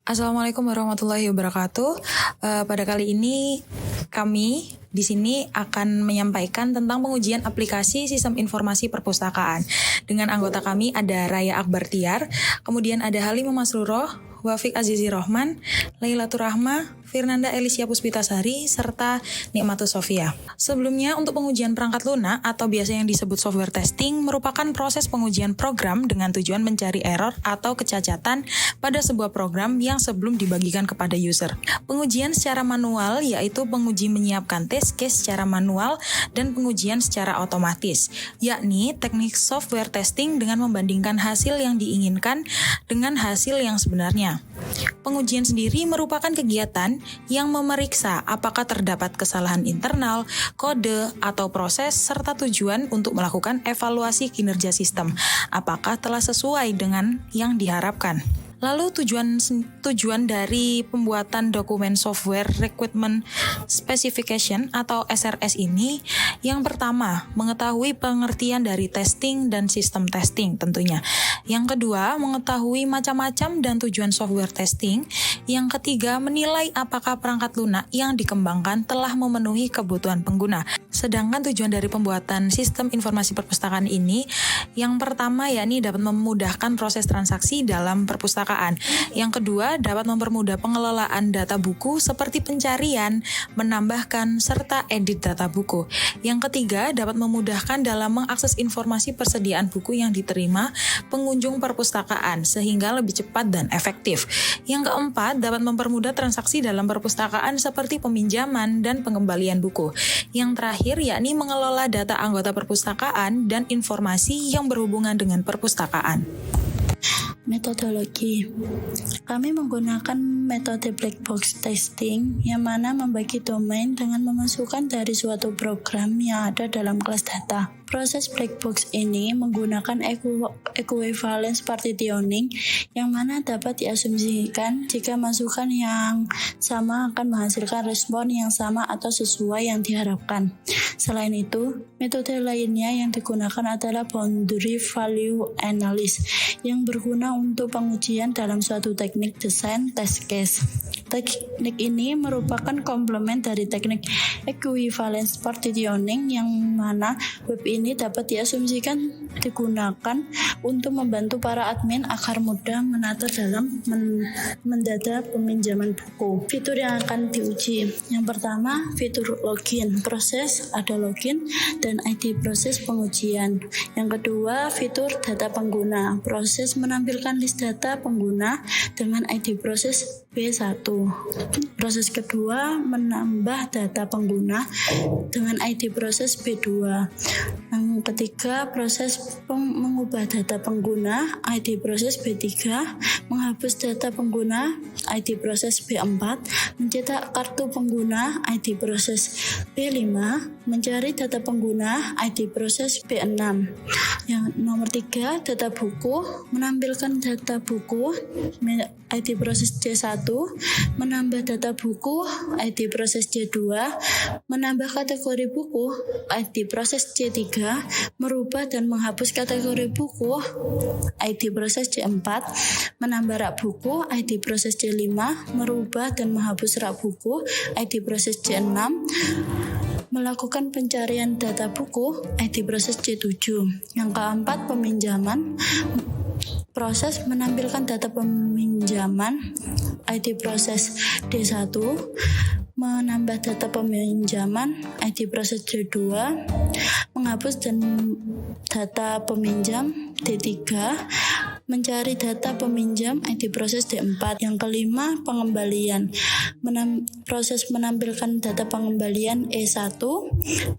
Assalamualaikum warahmatullahi wabarakatuh. Pada kali ini kami di sini akan menyampaikan tentang pengujian aplikasi Sistem Informasi Perpustakaan. Dengan anggota kami ada Raya Akbar Tiar, kemudian ada Halimah Masruroh, Wafiq Azizi Rohman, Lailatul Rahma, Firnanda Elisia Puspitasari, serta Nikmatus Sofia. Sebelumnya, untuk pengujian perangkat lunak atau biasa yang disebut software testing merupakan proses pengujian program dengan tujuan mencari error atau kecacatan pada sebuah program yang sebelum dibagikan kepada user. Pengujian secara manual yaitu penguji menyiapkan test case secara manual dan pengujian secara otomatis, yakni teknik software testing dengan membandingkan hasil yang diinginkan dengan hasil yang sebenarnya. Pengujian sendiri merupakan kegiatan yang memeriksa apakah terdapat kesalahan internal, kode, atau proses, serta tujuan untuk melakukan evaluasi kinerja sistem, apakah telah sesuai dengan yang diharapkan. Lalu tujuan dari pembuatan dokumen Software Requirement Specification atau SRS ini yang pertama, mengetahui pengertian dari testing dan sistem testing tentunya. Yang kedua, mengetahui macam-macam dan tujuan software testing. Yang ketiga, menilai apakah perangkat lunak yang dikembangkan telah memenuhi kebutuhan pengguna. Sedangkan tujuan dari pembuatan sistem informasi perpustakaan ini yang pertama yakni dapat memudahkan proses transaksi dalam perpustakaan. Yang kedua, dapat mempermudah pengelolaan data buku seperti pencarian, menambahkan, serta edit data buku. Yang ketiga, dapat memudahkan dalam mengakses informasi persediaan buku yang diterima pengunjung perpustakaan sehingga lebih cepat dan efektif. Yang keempat, dapat mempermudah transaksi dalam perpustakaan seperti peminjaman dan pengembalian buku. Yang terakhir, yakni mengelola data anggota perpustakaan dan informasi yang berhubungan dengan perpustakaan. Metodologi. Kami menggunakan metode black box testing yang mana membagi domain dengan memasukkan dari suatu program yang ada dalam kelas data. Proses black box ini menggunakan equivalence partitioning yang mana dapat diasumsikan jika masukan yang sama akan menghasilkan respon yang sama atau sesuai yang diharapkan. Selain itu, metode lainnya yang digunakan adalah boundary value analysis yang berguna untuk pengujian dalam suatu teknik desain test case. Teknik ini merupakan komplement dari teknik equivalence partitioning yang mana web ini dapat diasumsikan digunakan untuk membantu para admin agar mudah menata dalam mendata peminjaman buku. Fitur yang akan diuji. Yang pertama, fitur login. Proses ada login dan ID proses pengujian. Yang kedua, fitur data pengguna. Proses menampilkan list data pengguna dengan ID proses B1. Proses kedua, menambah data pengguna dengan ID proses B2. Yang ketiga, proses mengubah data pengguna ID proses B3, menghapus data pengguna ID proses B4, mencetak kartu pengguna ID proses B5, mencari data pengguna ID proses B6. Yang nomor 3, data buku, menampilkan data buku ID proses C1, menambah data buku ID proses C2, menambah kategori buku ID proses C3, merubah dan menghapus kategori buku ID proses C4, menambah rak buku ID proses C5, merubah dan menghapus rak buku ID proses C6, melakukan pencarian data buku ID proses C7. Yang keempat, peminjaman. Proses menampilkan data peminjaman ID proses D1, menambah data peminjaman ID proses D2, menghapus dan data peminjam D3, mencari data peminjam ID proses D4. Yang kelima, pengembalian. Proses menampilkan data pengembalian E1,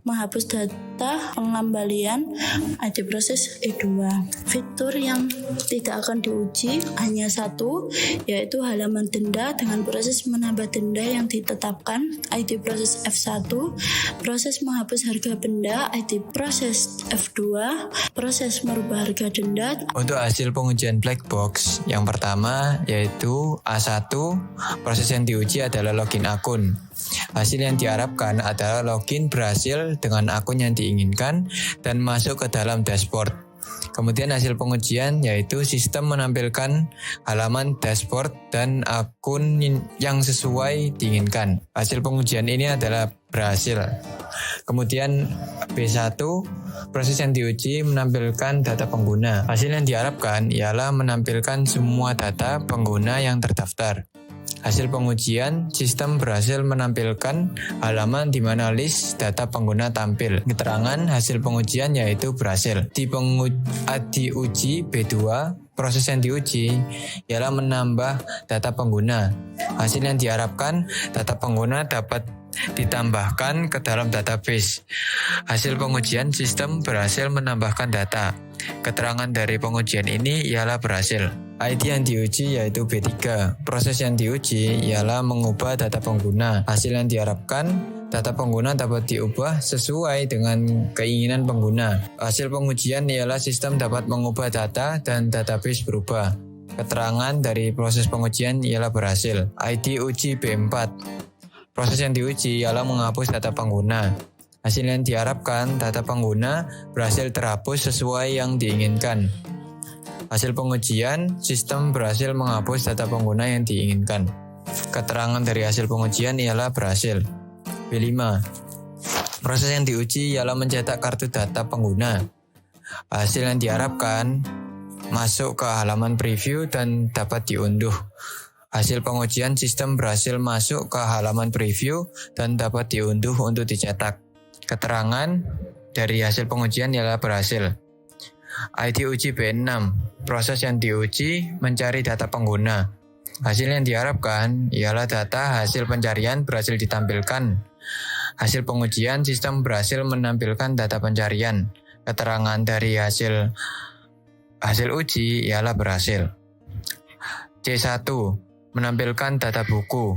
menghapus data pengembalian ID proses E2. Fitur yang tidak akan diuji hanya satu, yaitu halaman denda dengan proses menambah denda yang ditetapkan ID proses F1, proses menghapus harga benda ID proses F2, proses merubah harga denda. Untuk hasil pengujian black box, yang pertama yaitu A1, proses yang diuji adalah login akun. Hasil yang diharapkan adalah login berhasil dengan akun yang diinginkan dan masuk ke dalam dashboard. Kemudian hasil pengujian yaitu sistem menampilkan halaman dashboard dan akun yang sesuai diinginkan. Hasil pengujian ini adalah berhasil. Kemudian B1, proses yang diuji menampilkan data pengguna. Hasil yang diharapkan ialah menampilkan semua data pengguna yang terdaftar. Hasil pengujian, sistem berhasil menampilkan halaman di mana list data pengguna tampil. Keterangan hasil pengujian yaitu berhasil. Diuji B2, proses yang diuji ialah menambah data pengguna. Hasil yang diharapkan, data pengguna dapat ditambahkan ke dalam database. Hasil pengujian, sistem berhasil menambahkan data. Keterangan dari pengujian ini ialah berhasil. ID yang diuji yaitu B3. Proses yang diuji ialah mengubah data pengguna. Hasil yang diharapkan, data pengguna dapat diubah sesuai dengan keinginan pengguna. Hasil pengujian ialah sistem dapat mengubah data dan database berubah. Keterangan dari proses pengujian ialah berhasil. ID uji B4. Proses yang diuji ialah menghapus data pengguna. Hasil yang diharapkan, data pengguna berhasil terhapus sesuai yang diinginkan. Hasil pengujian, sistem berhasil menghapus data pengguna yang diinginkan. Keterangan dari hasil pengujian ialah berhasil. B5. Proses yang diuji ialah mencetak kartu data pengguna. Hasil yang diharapkan masuk ke halaman preview dan dapat diunduh. Hasil pengujian, sistem berhasil masuk ke halaman preview dan dapat diunduh untuk dicetak. Keterangan dari hasil pengujian ialah berhasil. ID uji B6. Proses yang diuji mencari data pengguna. Hasil yang diharapkan ialah data hasil pencarian berhasil ditampilkan. Hasil pengujian, sistem berhasil menampilkan data pencarian. Keterangan dari hasil uji ialah berhasil. C1. Menampilkan data buku.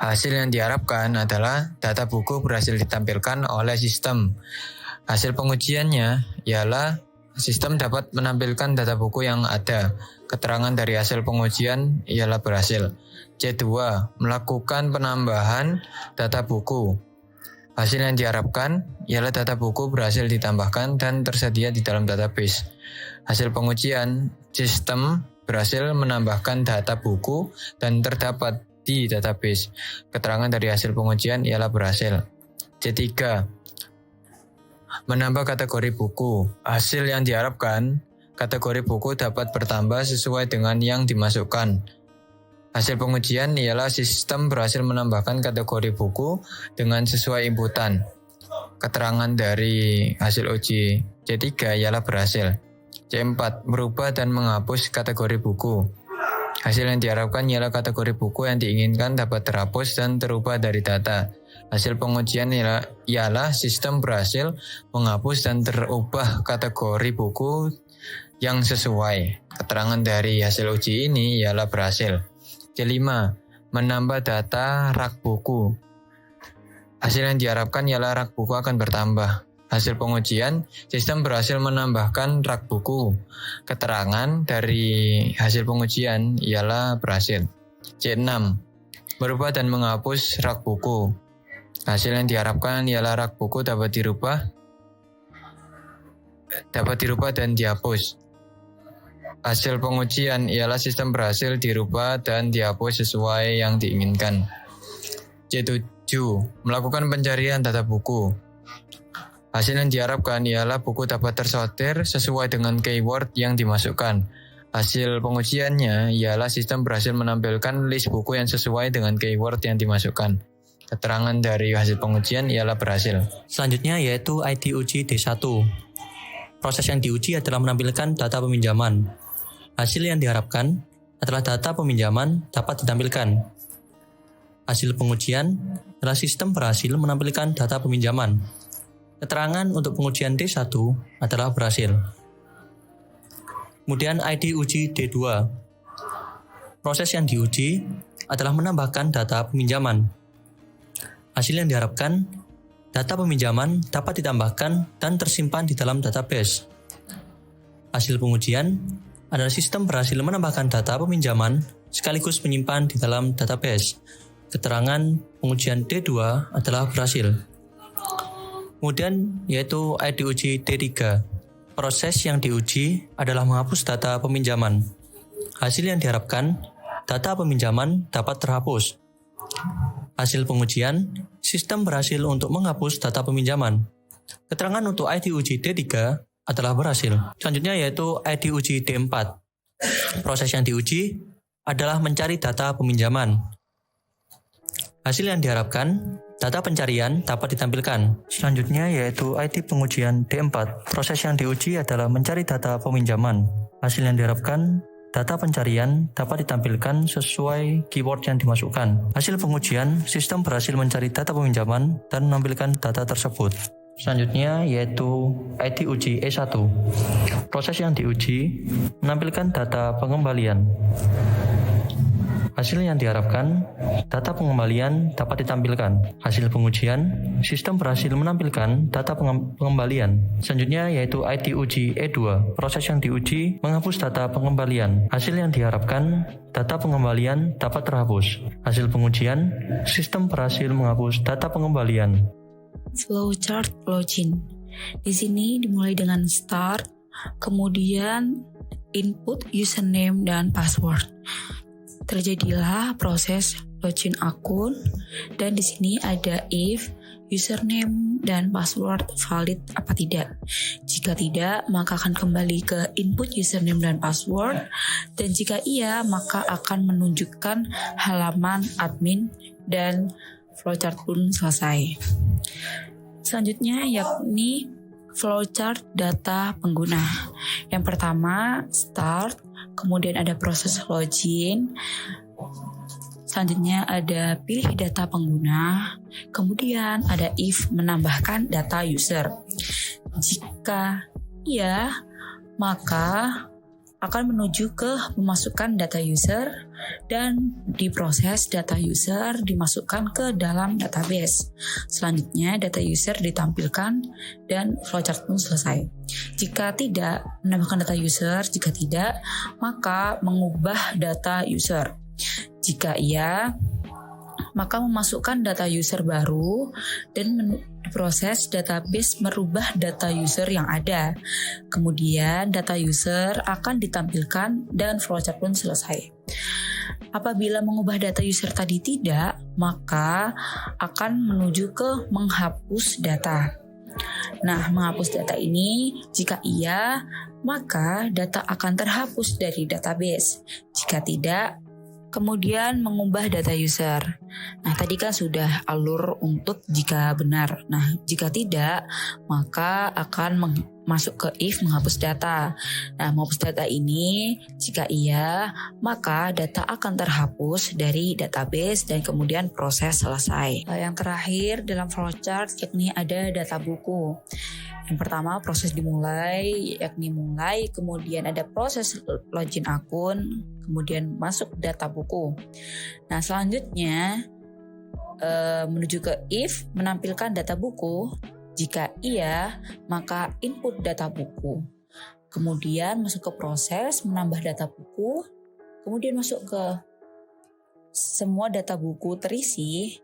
Hasil yang diharapkan adalah data buku berhasil ditampilkan oleh sistem. Hasil pengujiannya ialah sistem dapat menampilkan data buku yang ada. Keterangan dari hasil pengujian ialah berhasil. C2. Melakukan penambahan data buku. Hasil yang diharapkan ialah data buku berhasil ditambahkan dan tersedia di dalam database. Hasil pengujian, sistem berhasil menambahkan data buku dan terdapat di database. Keterangan dari hasil pengujian ialah berhasil. C3. Menambah kategori buku. Hasil yang diharapkan, kategori buku dapat bertambah sesuai dengan yang dimasukkan. Hasil pengujian ialah sistem berhasil menambahkan kategori buku dengan sesuai inputan. Keterangan dari hasil uji C3 ialah berhasil. C4. Merubah dan menghapus kategori buku. Hasil yang diharapkan ialah kategori buku yang diinginkan dapat terhapus dan terubah dari data. Hasil pengujian ialah sistem berhasil menghapus dan terubah kategori buku yang sesuai. Keterangan dari hasil uji ini ialah berhasil. C5. Menambah data rak buku. Hasil yang diharapkan ialah rak buku akan bertambah. Hasil pengujian, sistem berhasil menambahkan rak buku. Keterangan dari hasil pengujian ialah berhasil. C6. Merubah dan menghapus rak buku. Hasil yang diharapkan ialah rak buku dapat dirubah dan dihapus. Hasil pengujian ialah sistem berhasil dirubah dan dihapus sesuai yang diinginkan. C7. Melakukan pencarian data buku. Hasil yang diharapkan ialah buku dapat tersortir sesuai dengan keyword yang dimasukkan. Hasil pengujiannya ialah sistem berhasil menampilkan list buku yang sesuai dengan keyword yang dimasukkan. Keterangan dari hasil pengujian ialah berhasil. Selanjutnya yaitu ID uji D1. Proses yang diuji adalah menampilkan data peminjaman. Hasil yang diharapkan adalah data peminjaman dapat ditampilkan. Hasil pengujian adalah sistem berhasil menampilkan data peminjaman. Keterangan untuk pengujian D1 adalah berhasil. Kemudian ID uji D2. Proses yang diuji adalah menambahkan data peminjaman. Hasil yang diharapkan, data peminjaman dapat ditambahkan dan tersimpan di dalam database. Hasil pengujian adalah sistem berhasil menambahkan data peminjaman sekaligus menyimpan di dalam database. Keterangan pengujian D2 adalah berhasil. Kemudian yaitu ID uji D3. Proses yang diuji adalah menghapus data peminjaman. Hasil yang diharapkan, data peminjaman dapat terhapus. Hasil pengujian, sistem berhasil untuk menghapus data peminjaman. Keterangan untuk ID uji D3 adalah berhasil. Selanjutnya yaitu ID uji D4. Proses yang diuji adalah mencari data peminjaman. Hasil yang diharapkan, data pencarian dapat ditampilkan. Selanjutnya yaitu ID pengujian D4. Proses yang diuji adalah mencari data peminjaman. Hasil yang diharapkan, data pencarian dapat ditampilkan sesuai keyword yang dimasukkan. Hasil pengujian, sistem berhasil mencari data peminjaman dan menampilkan data tersebut. Selanjutnya yaitu ID uji E1. Proses yang diuji menampilkan data pengembalian. Hasil yang diharapkan, data pengembalian dapat ditampilkan. Hasil pengujian, sistem berhasil menampilkan data pengembalian. Selanjutnya yaitu ID uji E2. Proses yang diuji menghapus data pengembalian. Hasil yang diharapkan, data pengembalian dapat terhapus. Hasil pengujian, sistem berhasil menghapus data pengembalian. Flowchart login. Di sini dimulai dengan start, kemudian input username dan password. Terjadilah proses login akun dan di sini ada if username dan password valid apa tidak. Jika tidak, maka akan kembali ke input username dan password, dan jika iya, maka akan menunjukkan halaman admin dan flowchart pun selesai. Selanjutnya yakni flowchart data pengguna. Yang pertama start, kemudian ada proses login, selanjutnya ada pilih data pengguna, kemudian ada if menambahkan data user. Jika iya, maka akan menuju ke memasukkan data user dan diproses data user dimasukkan ke dalam database. Selanjutnya data user ditampilkan dan flowchart pun selesai. Jika tidak, menambahkan data user. Jika tidak, maka mengubah data user. Jika iya, maka memasukkan data user baru dan proses database merubah data user yang ada. Kemudian data user akan ditampilkan dan flowchart pun selesai. Apabila mengubah data user tadi tidak, maka akan menuju ke menghapus data. Nah, menghapus data ini, jika iya, maka data akan terhapus dari database. Jika tidak, kemudian mengubah data user. Nah, tadi kan sudah alur untuk jika benar. Nah, jika tidak, maka akan masuk ke if menghapus data. Nah, menghapus data ini, jika iya, maka data akan terhapus dari database dan kemudian proses selesai. Yang terakhir dalam flowchart yakni ada data buku. Yang pertama proses dimulai, yakni mulai, kemudian ada proses login akun, kemudian masuk data buku. Nah, selanjutnya menuju ke if menampilkan data buku. Jika iya, maka input data buku. Kemudian masuk ke proses menambah data buku, kemudian masuk ke semua data buku terisi.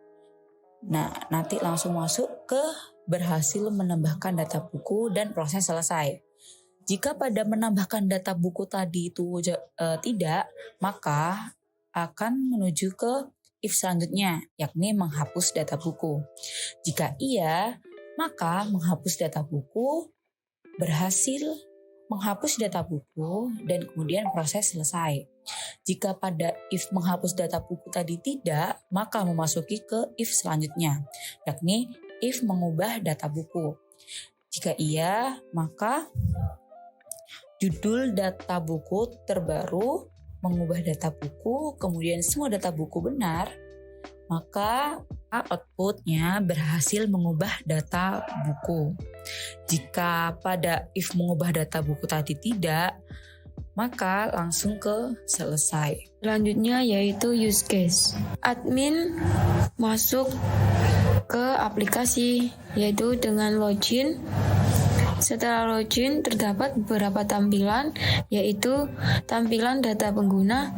Nah, nanti langsung masuk ke berhasil menambahkan data buku dan proses selesai. Jika pada menambahkan data buku tadi itu tidak, maka akan menuju ke if selanjutnya, yakni menghapus data buku. Jika iya, maka menghapus data buku, berhasil menghapus data buku, dan kemudian proses selesai. Jika pada if menghapus data buku tadi tidak, maka memasuki ke if selanjutnya, yakni if mengubah data buku. Jika iya, maka judul data buku terbaru, mengubah data buku, kemudian semua data buku benar, maka outputnya berhasil mengubah data buku. Jika pada if mengubah data buku tadi tidak, maka langsung ke selesai. Selanjutnya yaitu use case. Admin masuk ke aplikasi yaitu dengan login. Setelah login terdapat beberapa tampilan, yaitu tampilan data pengguna,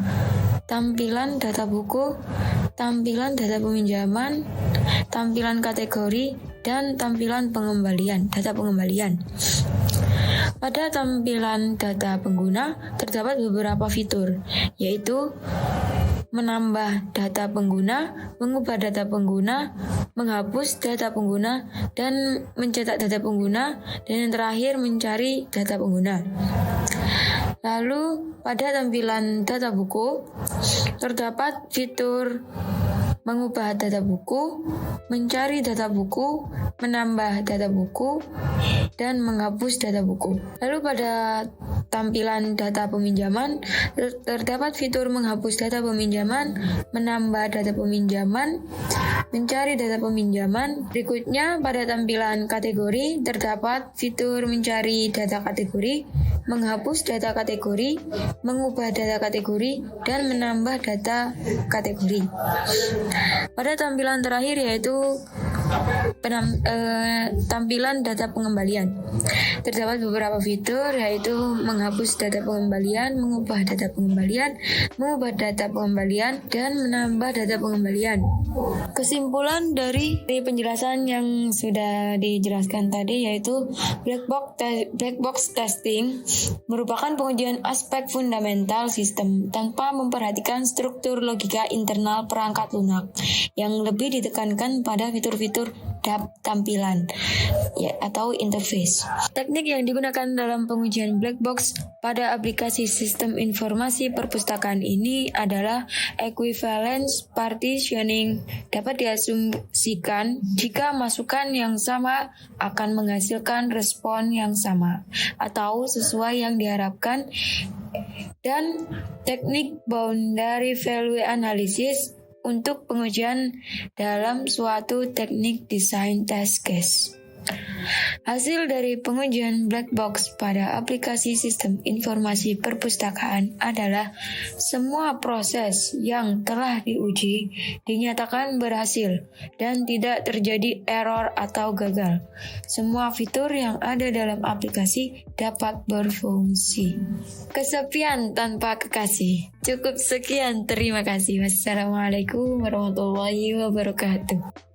tampilan data buku, tampilan data peminjaman, tampilan kategori, dan tampilan data pengembalian. Pada tampilan data pengguna terdapat beberapa fitur, yaitu menambah data pengguna, mengubah data pengguna, menghapus data pengguna, dan mencetak data pengguna, dan yang terakhir mencari data pengguna. Lalu pada tampilan data buku terdapat fitur mengubah data buku, mencari data buku, menambah data buku, dan menghapus data buku. Lalu pada tampilan data peminjaman terdapat fitur menghapus data peminjaman, menambah data peminjaman, mencari data peminjaman. Berikutnya pada tampilan kategori terdapat fitur mencari data kategori, menghapus data kategori, mengubah data kategori, dan menambah data kategori. Pada tampilan terakhir yaitu tampilan data pengembalian. Terdapat beberapa fitur yaitu menghapus data pengembalian, mengubah data pengembalian, mengubah data pengembalian, dan menambah data pengembalian. Kesimpulan dari penjelasan yang sudah dijelaskan tadi yaitu black box testing merupakan pengujian aspek fundamental sistem tanpa memperhatikan struktur logika internal perangkat lunak yang lebih ditekankan pada fitur-fitur tampilan atau interface. Teknik yang digunakan dalam pengujian black box pada aplikasi sistem informasi perpustakaan ini adalah equivalence partitioning. Dapat diasumsikan jika masukan yang sama akan menghasilkan respon yang sama atau sesuai yang diharapkan, dan teknik boundary value analysis untuk pengujian dalam suatu teknik desain test case. Hasil dari pengujian black box pada aplikasi sistem informasi perpustakaan adalah semua proses yang telah diuji dinyatakan berhasil dan tidak terjadi error atau gagal. Semua fitur yang ada dalam aplikasi dapat berfungsi. Kesepian tanpa kekasih. Cukup sekian, terima kasih. Wassalamualaikum warahmatullahi wabarakatuh.